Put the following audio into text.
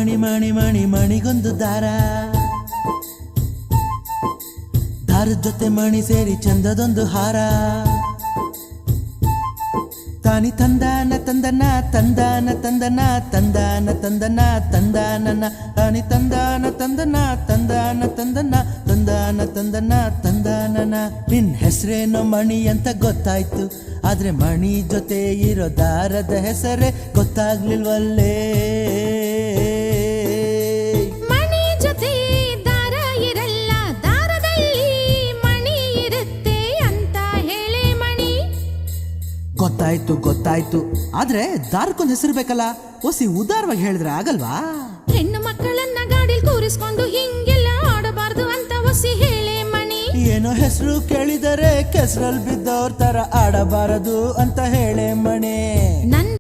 ಮಣಿ ಮಣಿ ಮಣಿ ಮಣಿಗೊಂದು ದಾರ, ದಾರದ ಜೊತೆ ಮಣಿ ಸೇರಿ ಚಂದದೊಂದು ಹಾರ. ತಾನಿ ತಂದಾನ ತಂದನ ತಂದಾನ ತಂದನ ತಂದಾನ ತಂದನ ತಂದಾನನ, ತಾನಿ ತಂದಾನ ತಂದನ ತಂದಾನ ತಂದನ ತಂದಾನ ತಂದನ ತಂದಾನನ. ನಿನ್ ಹೆಸರೇನೋ ಮಣಿ ಅಂತ ಗೊತ್ತಾಯ್ತು, ಆದ್ರೆ ಮಣಿ ಜೊತೆ ಇರೋ ದಾರದ ಹೆಸರೇ ಗೊತ್ತಾಗ್ಲಿಲ್ವಲ್ಲೇ. ಮಣಿ ಜೊತೆ ದಾರ ಇರಲ್ಲ, ದಾರದಲ್ಲಿ ಮಣಿ ಇರುತ್ತೆ ಅಂತ ಹೇಳಿ ಮಣಿ. ಗೊತ್ತಾಯ್ತು ಗೊತ್ತಾಯ್ತು, ಆದ್ರೆ ದಾರಕ್ಕೊಂದು ಹೆಸರು ಬೇಕಲ್ಲ, ಒಸಿ ಉದಾರವಾಗಿ ಹೇಳಿದ್ರೆ ಆಗಲ್ವಾ? ಹೆಣ್ಣು ಮಕ್ಕಳನ್ನ ಗಾಡಿಲ್ ಕೂರಿಸ್ಕೊಂಡು ಹಿಂಗೆಲ್ಲ ಆಡಬಾರ್ದು ಅಂತ ಒಸಿ ಹೇಳಿ ಮಣಿ. ಏನೋ ಹೆಸರು ಕೇಳಿದರೆ ಕೆಸರಲ್ಲಿ ಬಿದ್ದವ್ರ ತರ ಆಡಬಾರದು ಅಂತ ಹೇಳೆ ಮಣಿ.